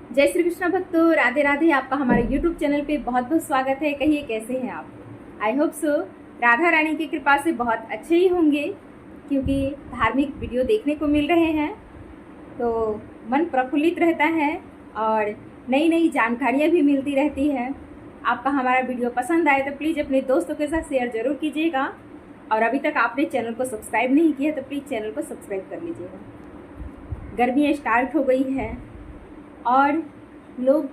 जय श्री कृष्ण भक्तों, राधे राधे। आपका हमारे YouTube चैनल पे बहुत बहुत स्वागत है। कहिए कैसे हैं आप? I hope so Radha Rani की कृपा से बहुत अच्छे ही होंगे, क्योंकि धार्मिक वीडियो देखने को मिल रहे हैं तो मन प्रफुल्लित रहता है और नई नई जानकारियाँ भी मिलती रहती है। आपका हमारा वीडियो पसंद आए तो प्लीज़ अपने दोस्तों के साथ शेयर ज़रूर कीजिएगा, और अभी तक आपने चैनल को सब्सक्राइब नहीं किया तो प्लीज़ चैनल को सब्सक्राइब कर लीजिएगा। गर्मियाँ स्टार्ट हो गई है और लोग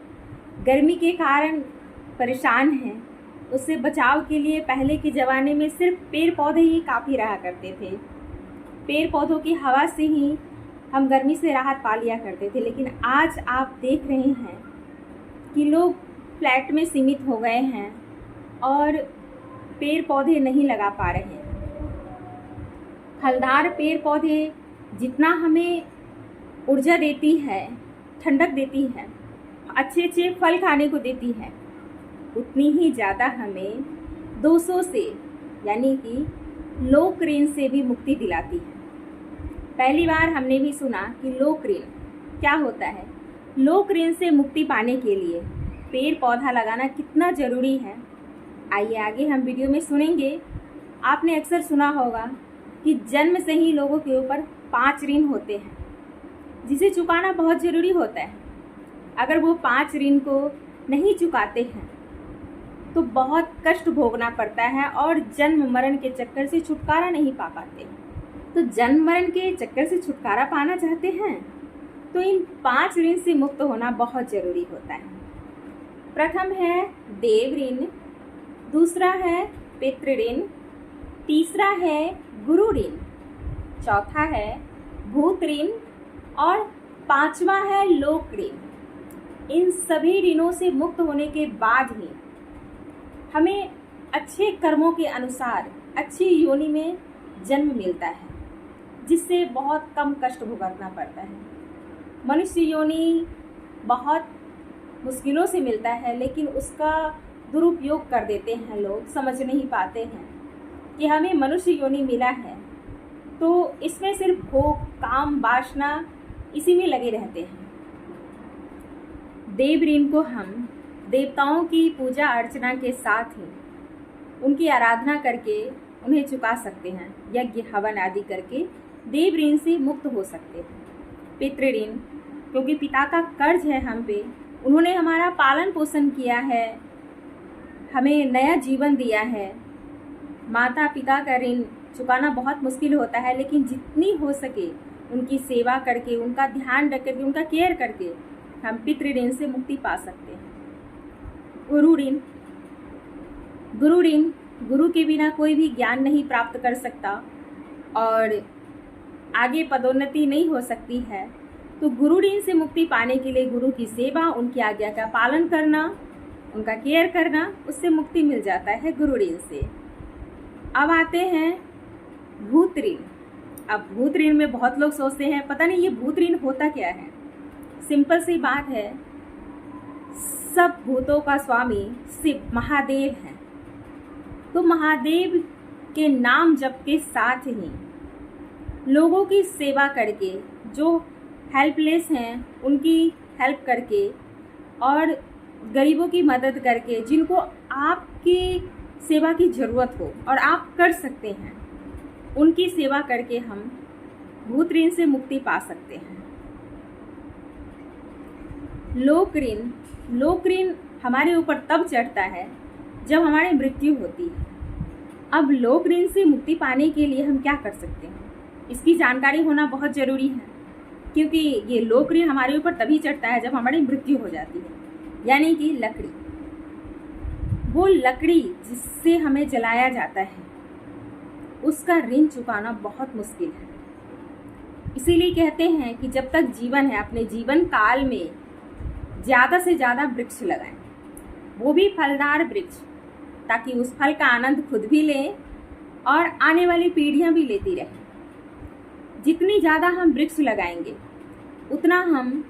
गर्मी के कारण परेशान हैं। उससे बचाव के लिए पहले के ज़माने में सिर्फ पेड़ पौधे ही काफ़ी रहा करते थे। पेड़ पौधों की हवा से ही हम गर्मी से राहत पा लिया करते थे, लेकिन आज आप देख रहे हैं कि लोग फ्लैट में सीमित हो गए हैं और पेड़ पौधे नहीं लगा पा रहे हैं। फलदार पेड़ पौधे जितना हमें ऊर्जा देती है, ठंडक देती है, अच्छे अच्छे फल खाने को देती है, उतनी ही ज़्यादा हमें दोषों से यानी कि लोक ऋण से भी मुक्ति दिलाती है। पहली बार हमने भी सुना कि लोक ऋण क्या होता है। लोक ऋण से मुक्ति पाने के लिए पेड़ पौधा लगाना कितना ज़रूरी है, आइए आगे हम वीडियो में सुनेंगे। आपने अक्सर सुना होगा कि जन्म से ही लोगों के ऊपर 5 ऋण होते हैं, जिसे चुकाना बहुत ज़रूरी होता है। अगर वो 5 ऋण को नहीं चुकाते हैं तो बहुत कष्ट भोगना पड़ता है और जन्म मरण के चक्कर से छुटकारा नहीं पा पाते। तो जन्म मरण के चक्कर से छुटकारा पाना चाहते हैं तो इन 5 ऋण से मुक्त होना बहुत ज़रूरी होता है। प्रथम है देव ऋण, दूसरा है पितृ ऋण, तीसरा है गुरु ऋण, चौथा है भूत ऋण और 5वां है लोक ऋण। इन सभी ऋणों से मुक्त होने के बाद ही हमें अच्छे कर्मों के अनुसार अच्छी योनि में जन्म मिलता है, जिससे बहुत कम कष्ट भुगतना पड़ता है। मनुष्य योनि बहुत मुश्किलों से मिलता है, लेकिन उसका दुरुपयोग कर देते हैं लोग, समझ नहीं पाते हैं कि हमें मनुष्य योनि मिला है तो इसमें सिर्फ भोग, काम, वासना इसी में लगे रहते हैं। देव ऋण को हम देवताओं की पूजा अर्चना के साथ ही उनकी आराधना करके उन्हें चुका सकते हैं। यज्ञ हवन आदि करके देव ऋण से मुक्त हो सकते हैं। पितृ ऋण, क्योंकि पिता का कर्ज है हम पे, उन्होंने हमारा पालन पोषण किया है, हमें नया जीवन दिया है। माता पिता का ऋण चुकाना बहुत मुश्किल होता है, लेकिन जितनी हो सके उनकी सेवा करके, उनका ध्यान रख करके, उनका केयर करके हम पितृ ऋण से मुक्ति पा सकते हैं। गुरु ऋण, गुरु ऋण, गुरु के बिना कोई भी ज्ञान नहीं प्राप्त कर सकता और आगे पदोन्नति नहीं हो सकती है। तो गुरु ऋण से मुक्ति पाने के लिए गुरु की सेवा, उनकी आज्ञा का पालन करना, उनका केयर करना, उससे मुक्ति मिल जाता है गुरु ऋण से। अब आते हैं भूत ऋण। अब भूत ऋण में बहुत लोग सोचते हैं पता नहीं ये भूत ऋण होता क्या है। सिंपल सी बात है, सब भूतों का स्वामी शिव महादेव हैं। तो महादेव के नाम जप के साथ ही लोगों की सेवा करके, जो हेल्पलेस हैं उनकी हेल्प करके और गरीबों की मदद करके, जिनको आपकी सेवा की ज़रूरत हो और आप कर सकते हैं, उनकी सेवा करके हम भूत ऋण से मुक्ति पा सकते हैं। लोक ऋण, लोक ऋण हमारे ऊपर तब चढ़ता है जब हमारी मृत्यु होती है। अब लोक ऋण से मुक्ति पाने के लिए हम क्या कर सकते हैं, इसकी जानकारी होना बहुत ज़रूरी है, क्योंकि ये लोक ऋण हमारे ऊपर तभी चढ़ता है जब हमारी मृत्यु हो जाती है। यानी कि लकड़ी, वो लकड़ी जिससे हमें जलाया जाता है, उसका ऋण चुकाना बहुत मुश्किल है। इसीलिए कहते हैं कि जब तक जीवन है, अपने जीवन काल में ज़्यादा से ज़्यादा वृक्ष लगाएं, वो भी फलदार वृक्ष, ताकि उस फल का आनंद खुद भी लें और आने वाली पीढ़ियां भी लेती रहें। जितनी ज़्यादा हम वृक्ष लगाएंगे उतना हम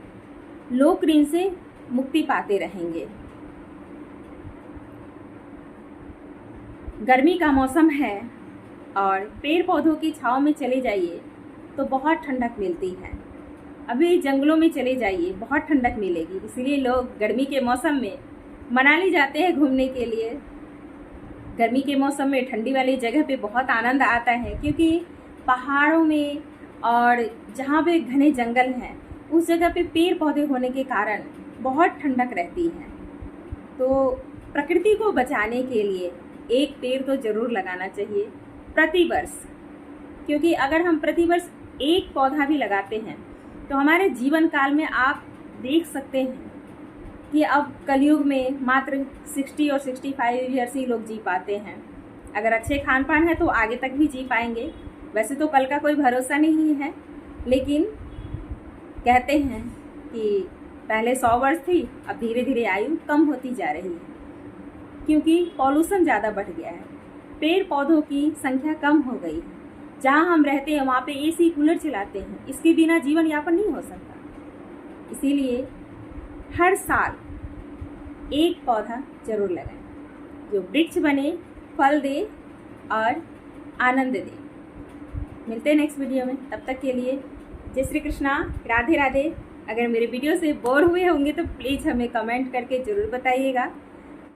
लोक ऋण से मुक्ति पाते रहेंगे। गर्मी का मौसम है और पेड़ पौधों की छांव में चले जाइए तो बहुत ठंडक मिलती है। अभी जंगलों में चले जाइए, बहुत ठंडक मिलेगी। इसीलिए लोग गर्मी के मौसम में मनाली जाते हैं घूमने के लिए। गर्मी के मौसम में ठंडी वाली जगह पे बहुत आनंद आता है, क्योंकि पहाड़ों में और जहाँ पे घने जंगल हैं उस जगह पे पेड़ पौधे होने के कारण बहुत ठंडक रहती है। तो प्रकृति को बचाने के लिए एक पेड़ तो ज़रूर लगाना चाहिए प्रतिवर्ष, क्योंकि अगर हम प्रतिवर्ष एक पौधा भी लगाते हैं तो हमारे जीवन काल में आप देख सकते हैं कि अब कलयुग में मात्र 60 और 65 ईयर्स ही लोग जी पाते हैं। अगर अच्छे खान पान है तो आगे तक भी जी पाएंगे। वैसे तो कल का कोई भरोसा नहीं है, लेकिन कहते हैं कि पहले 100 वर्ष थी, अब धीरे धीरे आयु कम होती जा रही है, क्योंकि पॉल्यूशन ज़्यादा बढ़ गया है, पेड़ पौधों की संख्या कम हो गई है। जहाँ हम रहते हैं वहाँ पे एसी कूलर चलाते हैं, इसके बिना जीवन यापन नहीं हो सकता। इसीलिए हर साल एक पौधा जरूर लगाएं, जो वृक्ष बने, फल दे और आनंद दे। मिलते हैं नेक्स्ट वीडियो में, तब तक के लिए जय श्री कृष्णा, राधे राधे। अगर मेरे वीडियो से बोर हुए होंगे तो प्लीज़ हमें कमेंट करके ज़रूर बताइएगा।